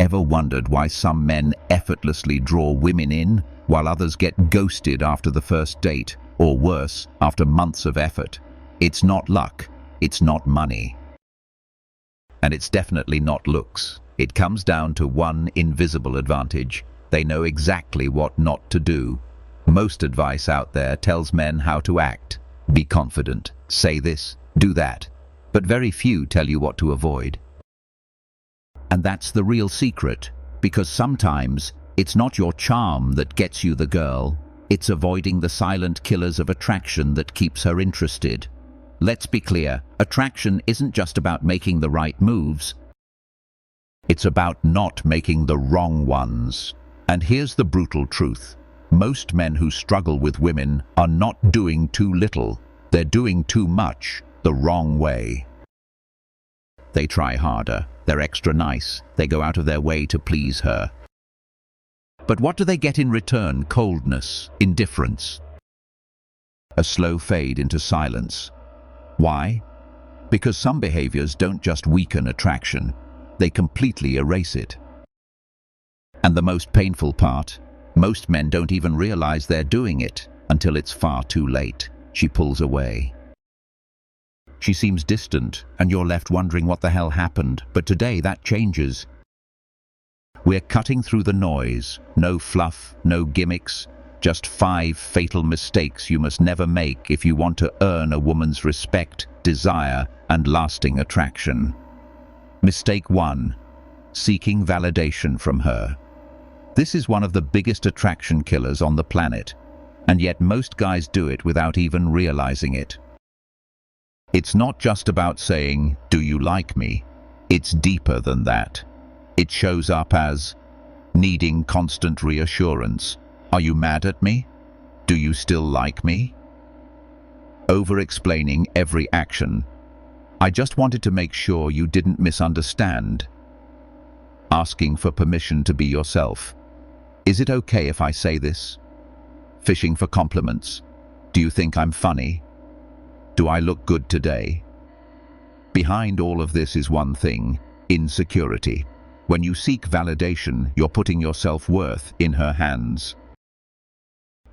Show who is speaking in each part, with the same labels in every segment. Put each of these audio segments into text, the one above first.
Speaker 1: Ever wondered why some men effortlessly draw women in, while others get ghosted after the first date, or worse, after months of effort? It's not luck, it's not money. And it's definitely not looks. It comes down to one invisible advantage. They know exactly what not to do. Most advice out there tells men how to act. Be confident, say this, do that. But very few tell you what to avoid. And that's the real secret, because sometimes it's not your charm that gets you the girl, it's avoiding the silent killers of attraction that keeps her interested. Let's be clear, attraction isn't just about making the right moves, it's about not making the wrong ones. And here's the brutal truth. Most men who struggle with women are not doing too little, they're doing too much the wrong way. They try harder, they're extra nice, they go out of their way to please her. But what do they get in return? Coldness, indifference, a slow fade into silence. Why? Because some behaviors don't just weaken attraction, they completely erase it. And the most painful part, most men don't even realize they're doing it until it's far too late. She pulls away. She seems distant, and you're left wondering what the hell happened. But today that changes. We're cutting through the noise. No fluff, no gimmicks. Just 5 fatal mistakes you must never make if you want to earn a woman's respect, desire, and lasting attraction. Mistake 1. Seeking validation from her. This is one of the biggest attraction killers on the planet, and yet most guys do it without even realizing it. It's not just about saying, "Do you like me?" It's deeper than that. It shows up as needing constant reassurance. Are you mad at me? Do you still like me? Over-explaining every action. I just wanted to make sure you didn't misunderstand. Asking for permission to be yourself. Is it okay if I say this? Fishing for compliments. Do you think I'm funny? Do I look good today? Behind all of this is one thing: insecurity. When you seek validation, you're putting your self-worth in her hands.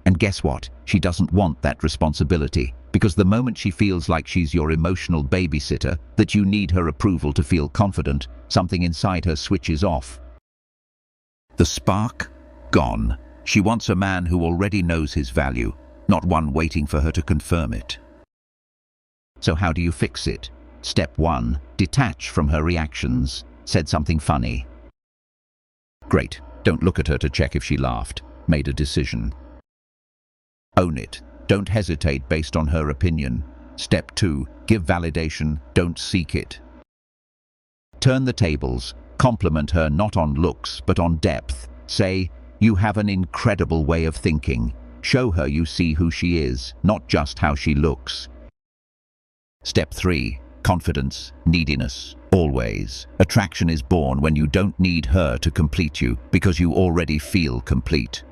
Speaker 1: And guess what? She doesn't want that responsibility, because the moment she feels like she's your emotional babysitter, that you need her approval to feel confident, something inside her switches off. The spark? Gone. She wants a man who already knows his value, not one waiting for her to confirm it. So how do you fix it? Step 1. Detach from her reactions. Said something funny. Great. Don't look at her to check if she laughed. Made a decision. Own it. Don't hesitate based on her opinion. Step 2. Give validation. Don't seek it. Turn the tables. Compliment her not on looks, but on depth. Say, "You have an incredible way of thinking." Show her you see who she is, not just how she looks. Step 3. Confidence, neediness. Always. Attraction is born when you don't need her to complete you, because you already feel complete.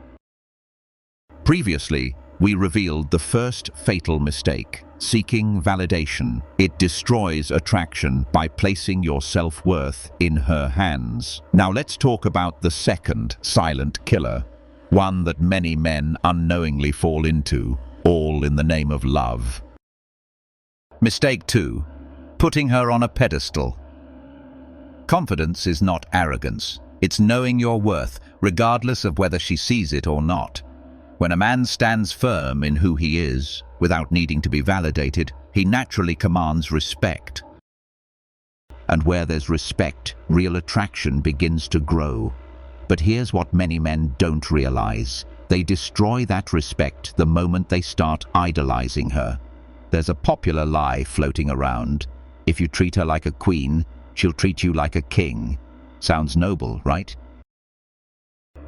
Speaker 1: Previously, we revealed the first fatal mistake: seeking validation. It destroys attraction by placing your self-worth in her hands. Now let's talk about the second silent killer, one that many men unknowingly fall into, all in the name of love. Mistake 2. Putting her on a pedestal. Confidence is not arrogance. It's knowing your worth, regardless of whether she sees it or not. When a man stands firm in who he is, without needing to be validated, he naturally commands respect. And where there's respect, real attraction begins to grow. But here's what many men don't realize. They destroy that respect the moment they start idolizing her. There's a popular lie floating around. If you treat her like a queen, she'll treat you like a king. Sounds noble, right?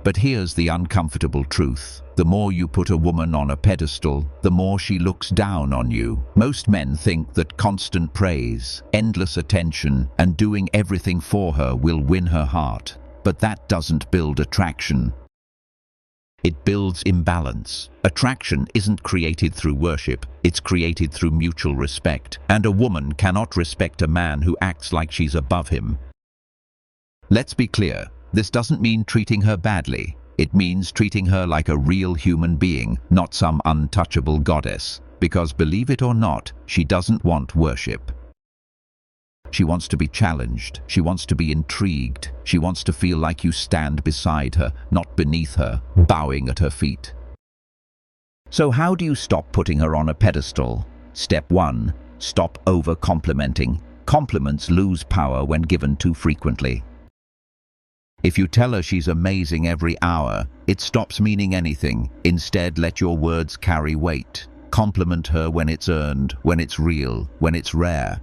Speaker 1: But here's the uncomfortable truth. The more you put a woman on a pedestal, the more she looks down on you. Most men think that constant praise, endless attention, and doing everything for her will win her heart. But that doesn't build attraction. It builds imbalance. Attraction isn't created through worship, it's created through mutual respect. And a woman cannot respect a man who acts like she's above him. Let's be clear, This doesn't mean treating her badly. It means treating her like a real human being, not some untouchable goddess. Because believe it or not, she doesn't want worship. She wants to be challenged. She wants to be intrigued. She wants to feel like you stand beside her, not beneath her, bowing at her feet. So how do you stop putting her on a pedestal? Step 1. Stop over-complimenting. Compliments lose power when given too frequently. If you tell her she's amazing every hour, it stops meaning anything. Instead, let your words carry weight. Compliment her when it's earned, when it's real, when it's rare.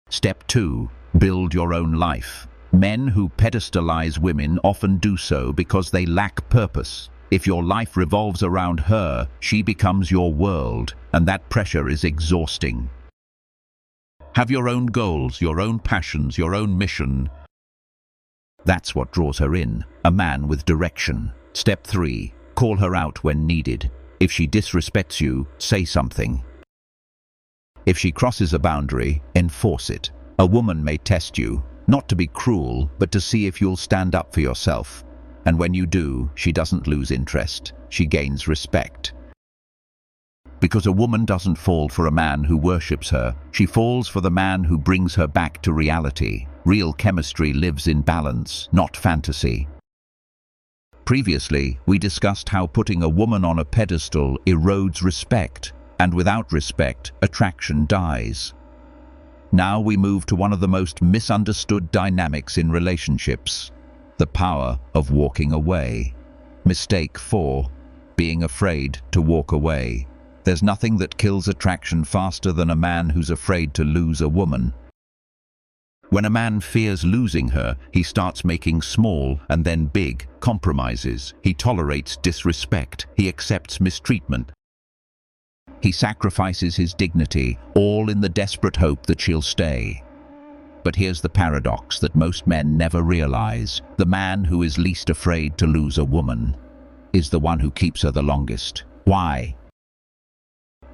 Speaker 1: Step 2. Build your own life. Men who pedestalize women often do so because they lack purpose. If your life revolves around her, she becomes your world, and that pressure is exhausting. Have your own goals, your own passions, your own mission. That's what draws her in, a man with direction. Step 3. Call her out when needed. If she disrespects you, say something. If she crosses a boundary, enforce it. A woman may test you, not to be cruel, but to see if you'll stand up for yourself. And when you do, she doesn't lose interest. She gains respect. Because a woman doesn't fall for a man who worships her. She falls for the man who brings her back to reality. Real chemistry lives in balance, not fantasy. Previously, we discussed how putting a woman on a pedestal erodes respect, and without respect, attraction dies. Now we move to one of the most misunderstood dynamics in relationships: the power of walking away. Mistake 4. Being afraid to walk away. There's nothing that kills attraction faster than a man who's afraid to lose a woman. When a man fears losing her, he starts making small and then big compromises. He tolerates disrespect. He accepts mistreatment. He sacrifices his dignity, all in the desperate hope that she'll stay. But here's the paradox that most men never realize. The man who is least afraid to lose a woman is the one who keeps her the longest. Why?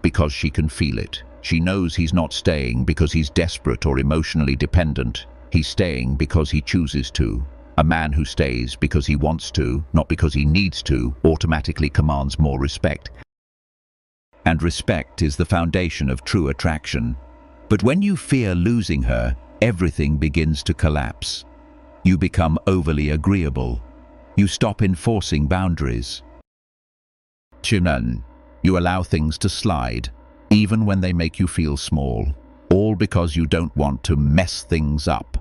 Speaker 1: Because she can feel it. She knows he's not staying because he's desperate or emotionally dependent. He's staying because he chooses to. A man who stays because he wants to, not because he needs to, automatically commands more respect. And respect is the foundation of true attraction. But when you fear losing her, everything begins to collapse. You become overly agreeable. You stop enforcing boundaries. You allow things to slide, even when they make you feel small, all because you don't want to mess things up.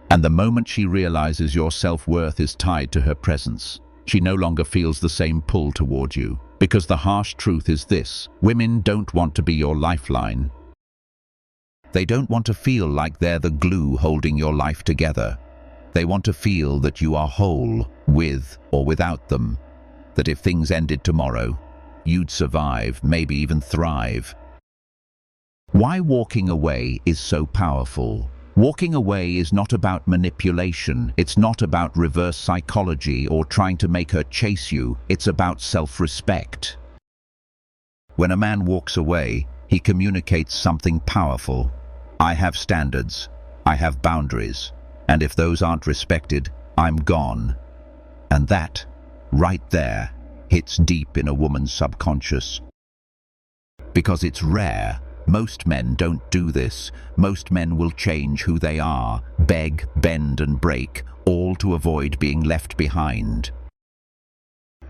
Speaker 1: And the moment she realizes your self-worth is tied to her presence, she no longer feels the same pull toward you. Because the harsh truth is this: women don't want to be your lifeline. They don't want to feel like they're the glue holding your life together. They want to feel that you are whole, with or without them. That if things ended tomorrow, you'd survive, maybe even thrive. Why walking away is so powerful. Walking away is not about manipulation. It's not about reverse psychology or trying to make her chase you. It's about self-respect. When a man walks away, he communicates something powerful. I have standards. I have boundaries. And if those aren't respected, I'm gone. And that, right there, hits deep in a woman's subconscious. Because it's rare. Most men don't do this. Most men will change who they are, beg, bend and break, all to avoid being left behind.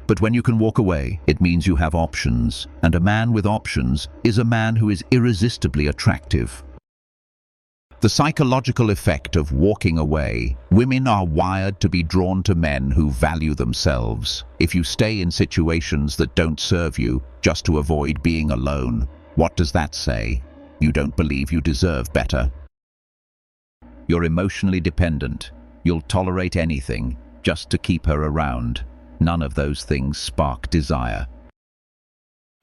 Speaker 1: But when you can walk away, it means you have options, and a man with options is a man who is irresistibly attractive. The psychological effect of walking away: women are wired to be drawn to men who value themselves. If you stay in situations that don't serve you just to avoid being alone, what does that say? You don't believe you deserve better. You're emotionally dependent. You'll tolerate anything just to keep her around. None of those things spark desire.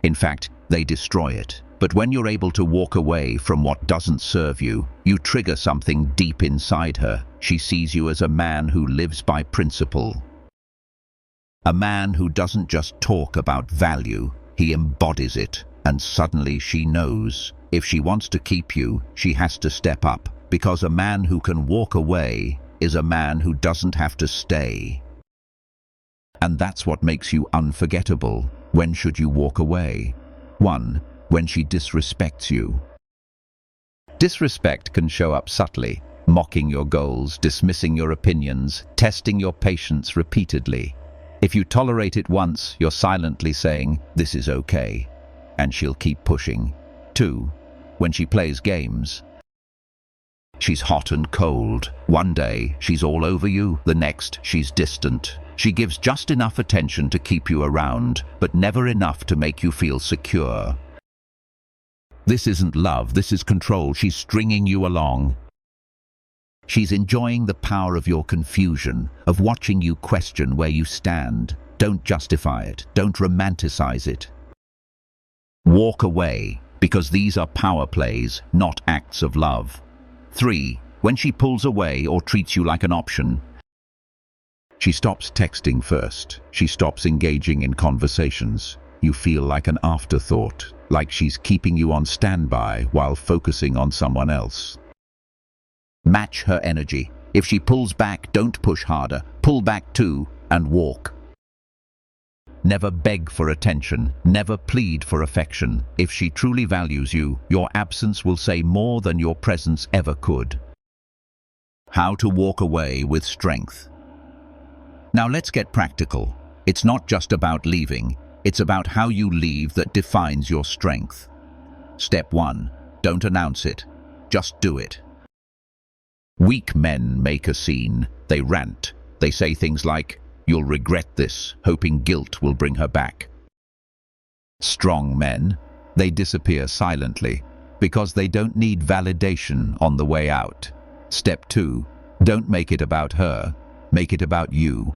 Speaker 1: In fact, they destroy it. But when you're able to walk away from what doesn't serve you, you trigger something deep inside her. She sees you as a man who lives by principle. A man who doesn't just talk about value, he embodies it. And suddenly she knows, if she wants to keep you, she has to step up. Because a man who can walk away is a man who doesn't have to stay. And that's what makes you unforgettable. When should you walk away? 1. When she disrespects you. Disrespect can show up subtly, mocking your goals, dismissing your opinions, testing your patience repeatedly. If you tolerate it once, you're silently saying, "This is okay," and she'll keep pushing. 2. When she plays games. She's hot and cold. One day, she's all over you. The next, she's distant. She gives just enough attention to keep you around, but never enough to make you feel secure. This isn't love, this is control. She's stringing you along. She's enjoying the power of your confusion, of watching you question where you stand. Don't justify it. Don't romanticize it. Walk away, because these are power plays, not acts of love. 3. When she pulls away or treats you like an option. She stops texting first. She stops engaging in conversations. You feel like an afterthought, like she's keeping you on standby while focusing on someone else. Match her energy. If she pulls back, don't push harder. Pull back too and walk. Never beg for attention. Never plead for affection. If she truly values you, your absence will say more than your presence ever could. How to walk away with strength. Now let's get practical. It's not just about leaving. It's about how you leave that defines your strength. Step 1. Don't announce it. Just do it. Weak men make a scene. They rant. They say things like, "You'll regret this," hoping guilt will bring her back. Strong men, they disappear silently because they don't need validation on the way out. Step 2. Don't make it about her. Make it about you.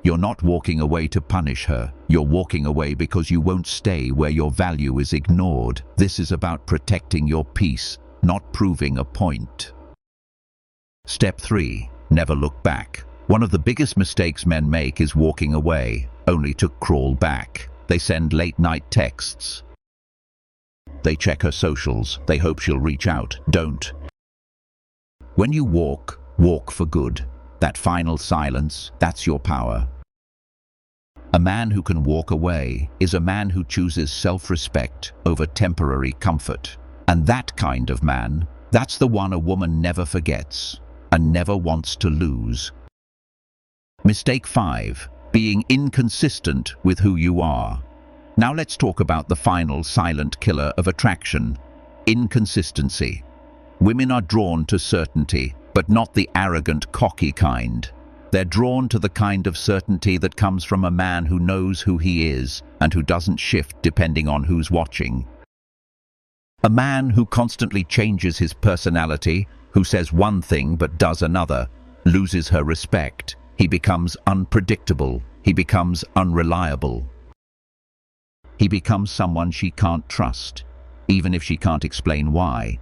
Speaker 1: You're not walking away to punish her. You're walking away because you won't stay where your value is ignored. This is about protecting your peace, not proving a point. Step 3. Never look back. One of the biggest mistakes men make is walking away, only to crawl back. They send late-night texts. They check her socials. They hope she'll reach out. Don't. When you walk, walk for good. That final silence, that's your power. A man who can walk away is a man who chooses self-respect over temporary comfort. And that kind of man, that's the one a woman never forgets and never wants to lose. Mistake 5. Being inconsistent with who you are. Now let's talk about the final silent killer of attraction: inconsistency. Women are drawn to certainty, but not the arrogant, cocky kind. They're drawn to the kind of certainty that comes from a man who knows who he is and who doesn't shift depending on who's watching. A man who constantly changes his personality, who says one thing but does another, loses her respect. He becomes unpredictable. He becomes unreliable. He becomes someone she can't trust, even if she can't explain why.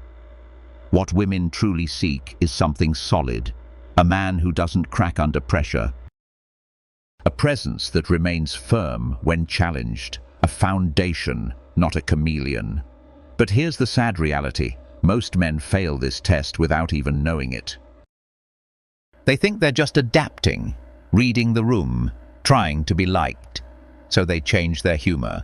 Speaker 1: What women truly seek is something solid, a man who doesn't crack under pressure, a presence that remains firm when challenged, a foundation, not a chameleon. But here's the sad reality: most men fail this test without even knowing it. They think they're just adapting, reading the room, trying to be liked, so they change their humor.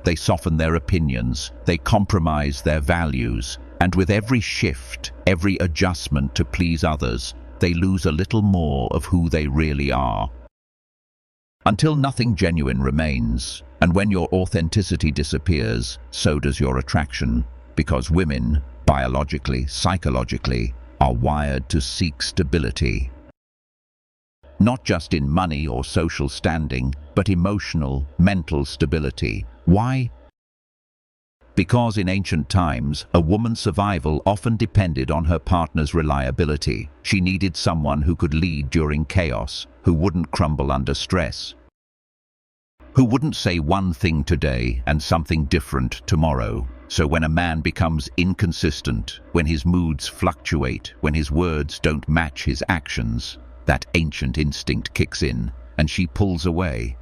Speaker 1: They soften their opinions, they compromise their values, and with every shift, every adjustment to please others, they lose a little more of who they really are. Until nothing genuine remains, and when your authenticity disappears, so does your attraction, because women, biologically, psychologically, are wired to seek stability. Not just in money or social standing, but emotional, mental stability. Why? Because in ancient times, a woman's survival often depended on her partner's reliability. She needed someone who could lead during chaos, who wouldn't crumble under stress, who wouldn't say one thing today and something different tomorrow. So when a man becomes inconsistent, when his moods fluctuate, when his words don't match his actions, that ancient instinct kicks in, and she pulls away.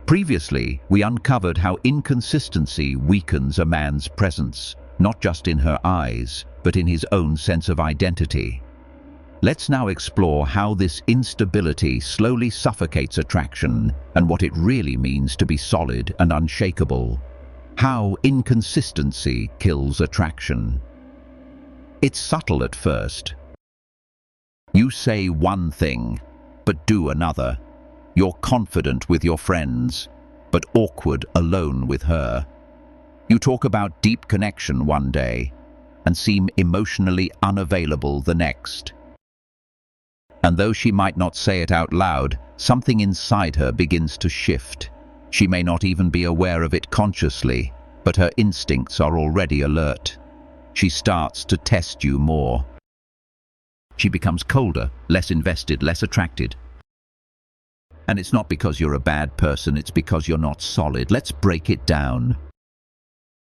Speaker 1: Previously, we uncovered how inconsistency weakens a man's presence, not just in her eyes, but in his own sense of identity. Let's now explore how this instability slowly suffocates attraction and what it really means to be solid and unshakable. How inconsistency kills attraction. It's subtle at first. You say one thing, but do another. You're confident with your friends, but awkward alone with her. You talk about deep connection one day, and seem emotionally unavailable the next. And though she might not say it out loud, something inside her begins to shift. She may not even be aware of it consciously, but her instincts are already alert. She starts to test you more. She becomes colder, less invested, less attracted. And it's not because you're a bad person, it's because you're not solid. Let's break it down.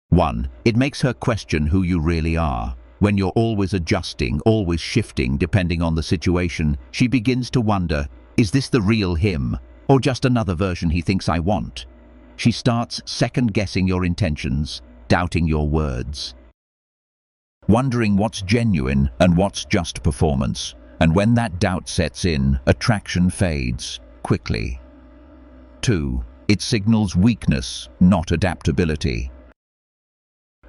Speaker 1: 1. It makes her question who you really are. When you're always adjusting, always shifting, depending on the situation, she begins to wonder, is this the real him, or just another version he thinks I want? She starts second-guessing your intentions, doubting your words, wondering what's genuine and what's just performance. And when that doubt sets in, attraction fades quickly. 2. It signals weakness, not adaptability.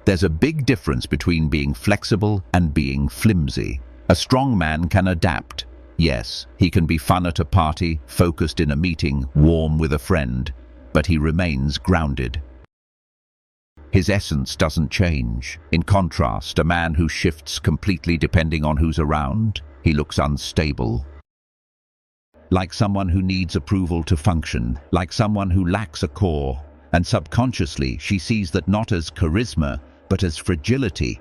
Speaker 1: There's a big difference between being flexible and being flimsy. A strong man can adapt. Yes, he can be fun at a party, focused in a meeting, warm with a friend, but he remains grounded. His essence doesn't change. In contrast, a man who shifts completely depending on who's around, he looks unstable. Like someone who needs approval to function, like someone who lacks a core. And subconsciously, she sees that not as charisma, but as fragility.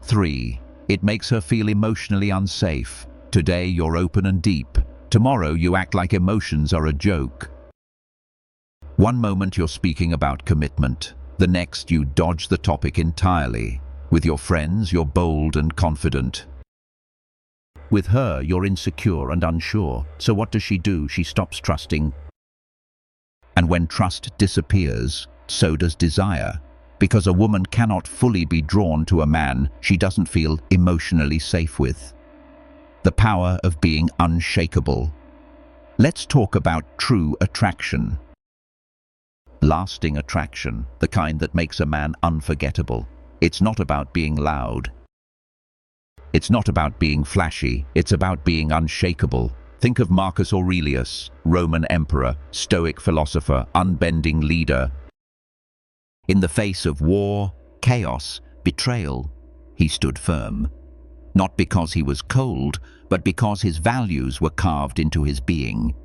Speaker 1: 3. It makes her feel emotionally unsafe. Today you're open and deep. Tomorrow you act like emotions are a joke. One moment you're speaking about commitment. The next you dodge the topic entirely. With your friends you're bold and confident. With her you're insecure and unsure. So what does she do? She stops trusting. And when trust disappears, so does desire. Because a woman cannot fully be drawn to a man she doesn't feel emotionally safe with. The power of being unshakable. Let's talk about true attraction. Lasting attraction, the kind that makes a man unforgettable. It's not about being loud. It's not about being flashy. It's about being unshakable. Think of Marcus Aurelius, Roman emperor, Stoic philosopher, unbending leader. In the face of war, chaos, betrayal, he stood firm. Not because he was cold, but because his values were carved into his being.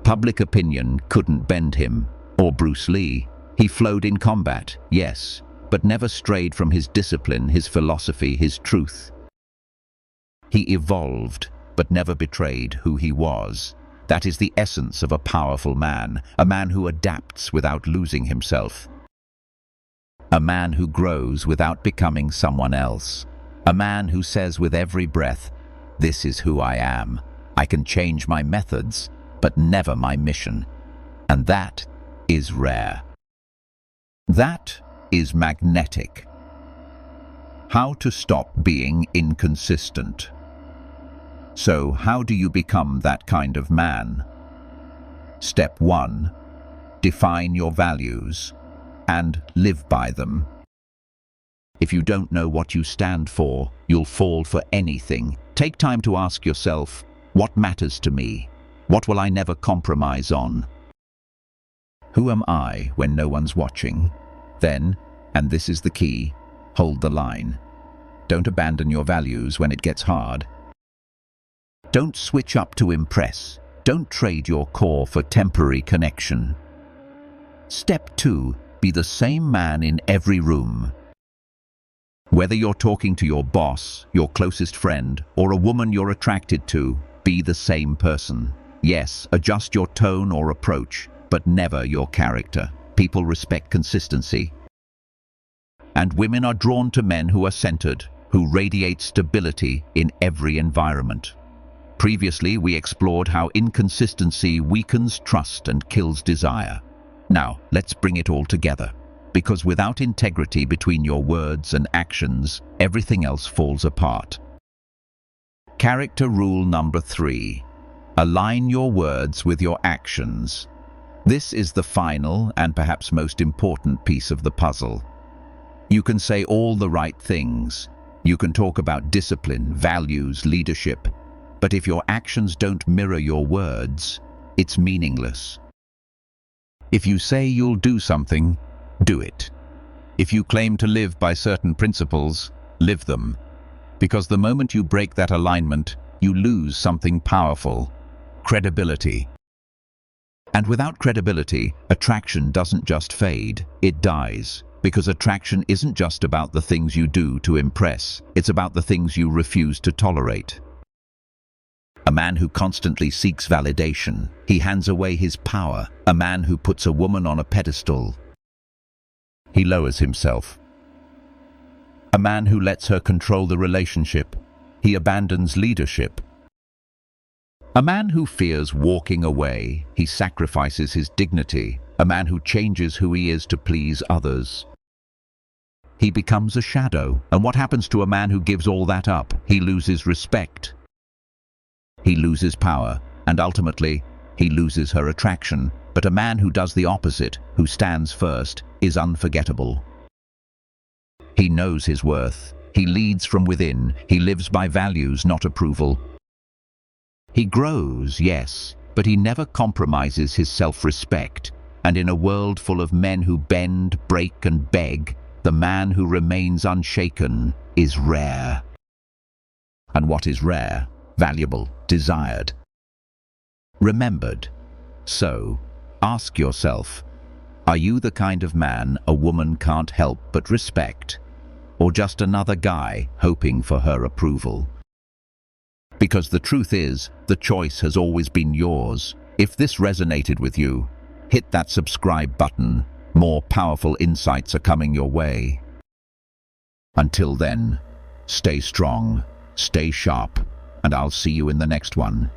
Speaker 1: Public opinion couldn't bend him. Or Bruce Lee. He flowed in combat, yes, but never strayed from his discipline, his philosophy, his truth. He evolved, but never betrayed who he was. That is the essence of a powerful man, a man who adapts without losing himself. A man who grows without becoming someone else. A man who says with every breath, "This is who I am. I can change my methods, but never my mission." And that is rare. That is magnetic. How to stop being inconsistent. So, how do you become that kind of man? Step 1. Define your values and live by them. If you don't know what you stand for, you'll fall for anything. Take time to ask yourself, what matters to me? What will I never compromise on? Who am I when no one's watching? Then, and this is the key, hold the line. Don't abandon your values when it gets hard. Don't switch up to impress. Don't trade your core for temporary connection. Step 2. Be the same man in every room. Whether you're talking to your boss, your closest friend, or a woman you're attracted to, be the same person. Yes, adjust your tone or approach, but never your character. People respect consistency. And women are drawn to men who are centered, who radiate stability in every environment. Previously, we explored how inconsistency weakens trust and kills desire. Now, let's bring it all together. Because without integrity between your words and actions, everything else falls apart. Character rule number 3. Align your words with your actions. This is the final and perhaps most important piece of the puzzle. You can say all the right things. You can talk about discipline, values, leadership. But if your actions don't mirror your words, it's meaningless. If you say you'll do something, do it. If you claim to live by certain principles, live them. Because the moment you break that alignment, you lose something powerful: credibility. And without credibility, attraction doesn't just fade, it dies. Because attraction isn't just about the things you do to impress, it's about the things you refuse to tolerate. A man who constantly seeks validation, he hands away his power. A man who puts a woman on a pedestal, he lowers himself. A man who lets her control the relationship, he abandons leadership. A man who fears walking away, he sacrifices his dignity. A man who changes who he is to please others, he becomes a shadow. And what happens to a man who gives all that up? He loses respect. He loses power, and ultimately, he loses her attraction. But a man who does the opposite, who stands first, is unforgettable. He knows his worth. He leads from within. He lives by values, not approval. He grows, yes, but he never compromises his self-respect. And in a world full of men who bend, break, and beg, the man who remains unshaken is rare. And what is rare? Valuable, desired, remembered. So, ask yourself, are you the kind of man a woman can't help but respect? Or just another guy hoping for her approval? Because the truth is, the choice has always been yours. If this resonated with you, hit that subscribe button. More powerful insights are coming your way. Until then, stay strong, stay sharp, and I'll see you in the next one.